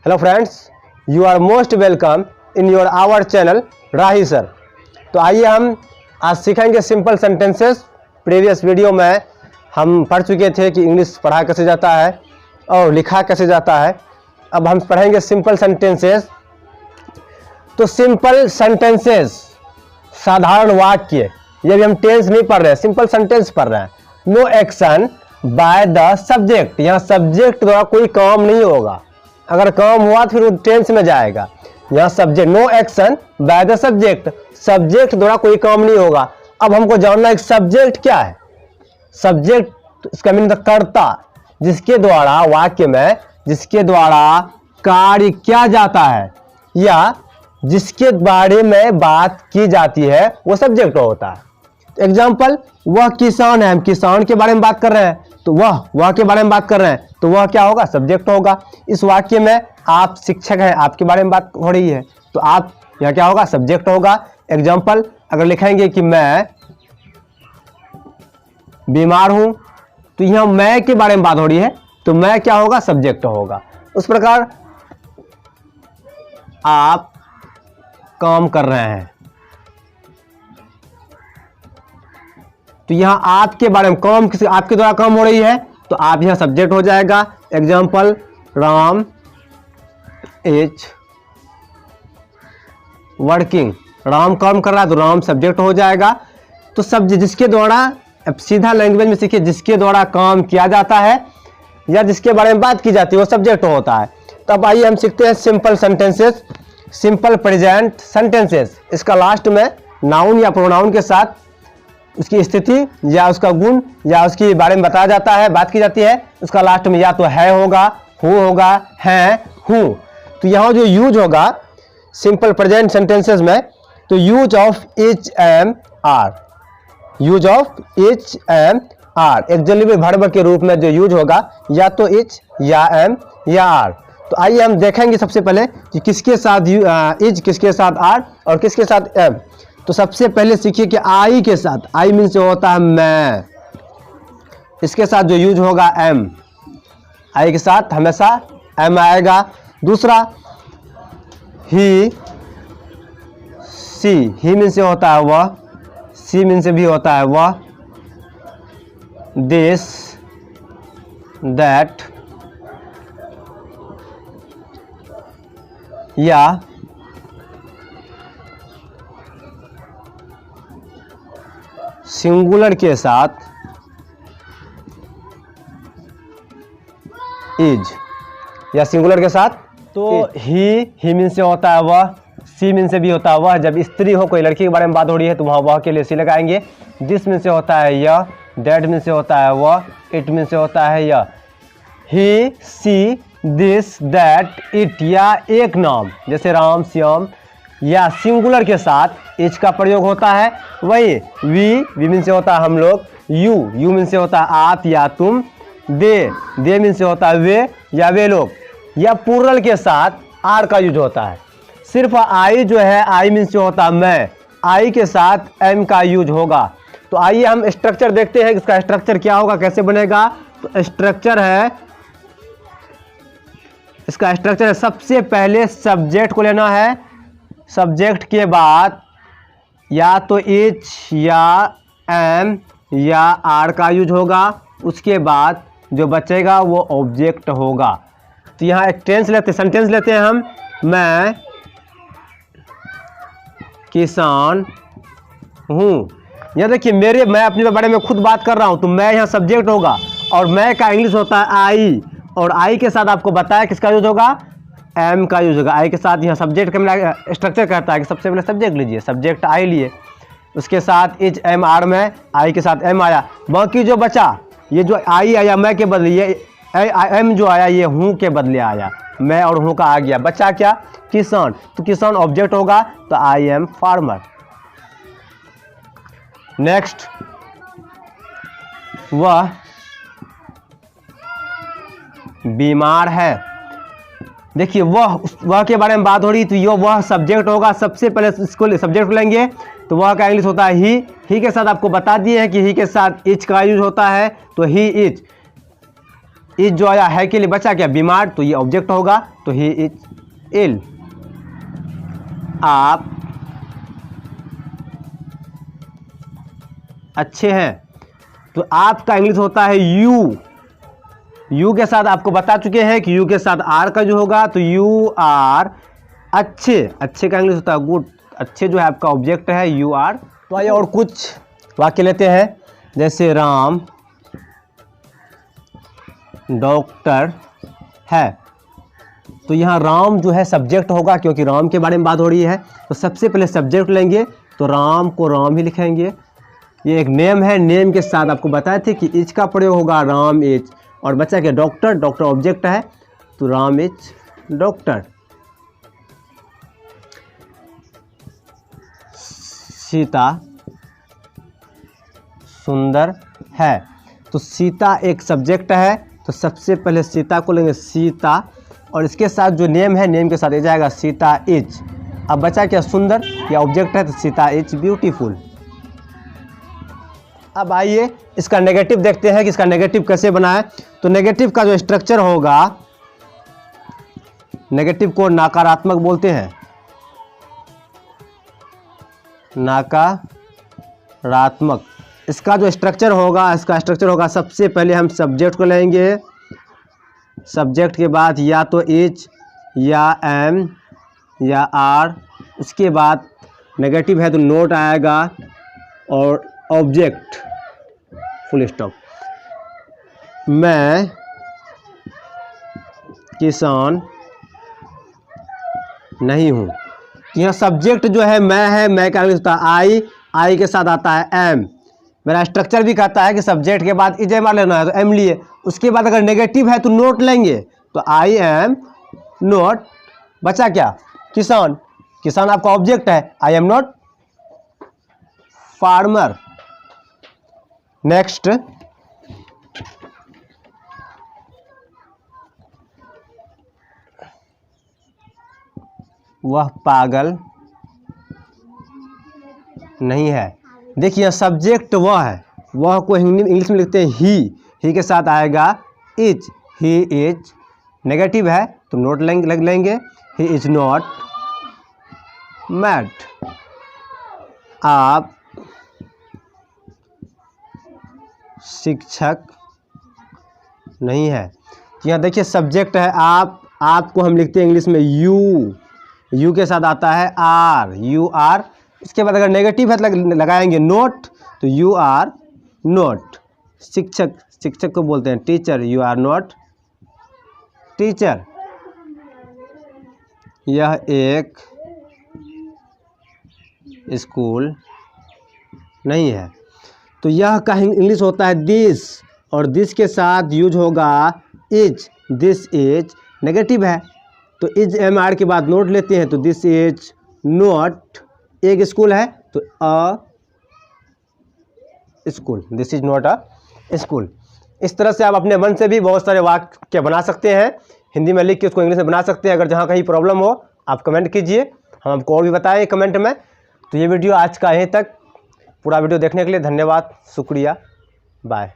Hello friends, you are most welcome in your our channel Rahi sir. तो आइए हम आज सीखेंगे सिंपल सेंटेंसेस। प्रीवियस वीडियो में हम पढ़ चुके थे कि इंग्लिश पढ़ा कैसे जाता है और लिखा कैसे जाता है। अब हम पढ़ेंगे सिंपल सेंटेंसेस। तो सिंपल सेंटेंसेस साधारण वाक्य, ये भी हम टेंस नहीं पढ़ रहे हैं, सिंपल सेंटेंस पढ़ रहे हैं। No action by the subject, यहाँ सब्जेक्ट द्वारा कोई काम नहीं होगा। अगर काम हुआ तो फिर वो टेंस में जाएगा। यहाँ subject, no action by the subject, subject द्वारा कोई काम नहीं होगा। अब हमको जानना है सब्जेक्ट क्या है। सब्जेक्ट इसका मीनिंग कर्ता, जिसके द्वारा वाक्य में जिसके द्वारा कार्य किया जाता है या जिसके बारे में बात की जाती है वो सब्जेक्ट होता है। एग्जाम्पल, वह किसान है, हम किसान के बारे में बात कर रहे हैं तो वह के बारे में बात कर रहे हैं तो वह क्या होगा, सब्जेक्ट होगा। इस वाक्य में आप शिक्षक हैं, आपके बारे में बात हो रही है तो आप यहाँ क्या होगा, सब्जेक्ट होगा। एग्जाम्पल अगर लिखेंगे कि मैं बीमार हूं तो यहाँ मैं के बारे में बात हो रही है तो मैं क्या होगा, सब्जेक्ट होगा। उस प्रकार आप काम कर रहे हैं तो यहाँ आपके बारे में काम किसी आपके द्वारा काम हो रही है तो आप यहाँ सब्जेक्ट हो जाएगा। Example, Ram is working, Ram काम कर रहा है तो राम सब्जेक्ट हो जाएगा। तो सब्जेक्ट जिसके द्वारा, अब सीधा लैंग्वेज में सीखिए, जिसके द्वारा काम किया जाता है या जिसके बारे में बात की जाती है वो सब्जेक्ट होता है। तब आइए हम सीखते हैं simple sentences, simple present sentences. इसका लास्ट में नाउन या प्रोनाउन के साथ उसकी स्थिति या उसका गुण या उसके बारे में बताया जाता है, बात की जाती है। उसका लास्ट में या तो है होगा, हु होगा, है, हूँ। तो यहाँ जो यूज होगा सिंपल प्रेजेंट सेंटेंसेस में, तो use of H M R, use of H M R auxiliary verb के रूप में जो यूज होगा या तो एच या एम या आर। तो आइए हम देखेंगे सबसे पहले कि किसके साथ इज, किसके साथ आर और किसके साथ एम। तो सबसे पहले सीखिए कि आई के साथ, आई मीन से होता है मैं, इसके साथ जो यूज होगा एम, आई के साथ हमेशा एम आएगा। दूसरा ही, सी, ही मीन से होता है वह, सी मीन से भी होता है वह, दिस, दैट या सिंगुलर के साथ इज या सिंगुलर के साथ तो ही मीन से होता है वह, सी मीन से भी होता है वह। जब स्त्री हो, कोई लड़की के बारे में बात हो रही है तो वहाँ वह के लिए सी लगाएंगे। दिस मीन से होता है यह, दैट मीन से होता है वह, इट मीन से होता है यह। ही, सी, दिस, दैट, इट या एक नाम जैसे राम, श्याम या सिंगुलर के साथ इच का प्रयोग होता है। वही वी मीन से होता है हम लोग, यू मीन से होता है आप या तुम, दे मीन से होता है वे या वे लोग, या प्लूरल के साथ आर का यूज होता है। सिर्फ आई जो है, आई मीन से होता है मैं, आई के साथ एम का यूज होगा। तो आइए हम स्ट्रक्चर देखते हैं, इसका स्ट्रक्चर क्या होगा, कैसे बनेगा। तो स्ट्रक्चर है, इसका स्ट्रक्चर है, सबसे पहले सब्जेक्ट को लेना है, सब्जेक्ट के बाद या तो एच या एम या आर का यूज होगा। उसके बाद जो बचेगा वो ऑब्जेक्ट होगा। तो यहाँ एक सेंटेंस लेते हैं हम, मैं किसान हूँ। यहाँ देखिए मैं अपने बारे में खुद बात कर रहा हूँ तो मैं यहाँ सब्जेक्ट होगा और मैं का इंग्लिश होता है आई, और आई के साथ आपको बताया किसका यूज होगा, एम का यूज होगा। आई के साथ यहाँ सब्जेक्ट का स्ट्रक्चर कहता है कि सबसे पहले सब्जेक्ट लीजिए, सब्जेक्ट आई लिए, उसके साथ एच एम आर में आई के साथ एम आया। बाकी जो बचा, ये जो आई आया मैं के बदले, ये एम जो आया ये हूँ के बदले आया, मैं और हूँ का आ गया, बचा क्या, किसान। तो किसान ऑब्जेक्ट होगा तो आई एम फार्मर। नेक्स्ट, वह बीमार है। देखिए वह के बारे में बात हो रही तो ये वह सब्जेक्ट होगा। सबसे पहले इसको सब्जेक्ट लेंगे तो वह का इंग्लिश होता है ही के साथ आपको बता दिए हैं कि ही के साथ इच का यूज होता है तो ही इच। इज जो आया है के लिए बचा क्या, बीमार, तो ये ऑब्जेक्ट होगा, तो ही इज इल। आप अच्छे हैं, तो आपका इंग्लिश होता है यू। यू के साथ आपको बता चुके हैं कि यू के साथ आर का जो होगा, तो यू आर अच्छे। अच्छे का इंग्लिश होता है गुड। अच्छे जो है आपका ऑब्जेक्ट है, यू आर। तो आइए और कुछ वाक्य लेते हैं, जैसे राम डॉक्टर है। तो यहाँ राम जो है सब्जेक्ट होगा, क्योंकि राम के बारे में बात हो रही है, तो सबसे पहले सब्जेक्ट लेंगे, तो राम को राम ही लिखेंगे। ये एक नेम है, नेम के साथ आपको बताए थे कि इज का प्रयोग होगा, राम इज, और बच्चा क्या, डॉक्टर, डॉक्टर ऑब्जेक्ट है, तो राम इज डॉक्टर। सीता सुंदर है, तो सीता एक सब्जेक्ट है, तो सबसे पहले सीता को लेंगे, सीता, और इसके साथ जो नेम है, नेम के साथ ये जाएगा सीता इज। अब बचा क्या, सुंदर, या ऑब्जेक्ट है, तो सीता इज ब्यूटीफुल। अब आइए इसका नेगेटिव देखते हैं कि इसका नेगेटिव कैसे बना है। तो नेगेटिव का जो स्ट्रक्चर होगा, नेगेटिव को नकारात्मक बोलते हैं, नकारात्मक। इसका जो स्ट्रक्चर होगा, इसका स्ट्रक्चर होगा, सबसे पहले हम सब्जेक्ट को लेंगे, सब्जेक्ट के बाद या तो इज या एम या आर, उसके बाद नेगेटिव है तो नोट आएगा, और ऑब्जेक्ट, फुल स्टॉप। मैं किसान नहीं हूँ। यह सब्जेक्ट जो है मैं है, मैं का इंग्लिश होता है आई के साथ आता है एम। मेरा स्ट्रक्चर भी कहता है कि सब्जेक्ट के बाद इज एम आर लेना है, तो एम लिए। उसके बाद अगर नेगेटिव है तो नोट लेंगे, तो आई एम नॉट, बचा क्या, किसान। किसान आपका ऑब्जेक्ट है, I am not farmer. Next, वह पागल नहीं है। देखिए सब्जेक्ट वह है, वह को इंग्लिश में लिखते हैं ही के साथ आएगा इज, ही इज। नेगेटिव है तो नोट लेंगे, ही इज नॉट मैड। आप शिक्षक नहीं है। यहाँ देखिए सब्जेक्ट है आप को हम लिखते हैं इंग्लिश में यू के साथ आता है आर, यू आर। इसके बाद अगर नेगेटिव है तो लगाएंगे नोट, तो यू आर नॉट शिक्षक को बोलते हैं teacher, you are not teacher. यह एक स्कूल नहीं है। तो यह का इंग्लिश होता है दिस, और दिस के साथ यूज होगा इज, दिस इज। नेगेटिव है तो इज एम आर के बाद नोट लेते हैं, तो दिस इज नॉट एक स्कूल है, तो अ school, this is not a school. इस तरह से आप अपने मन से भी बहुत सारे वाक्य बना सकते हैं, हिंदी में लिख के उसको इंग्लिश में बना सकते हैं। अगर जहाँ कहीं प्रॉब्लम हो आप कमेंट कीजिए, हम आपको और भी बताएं कमेंट में। तो ये वीडियो आज का यहीं तक। पूरा वीडियो देखने के लिए धन्यवाद, शुक्रिया, बाय।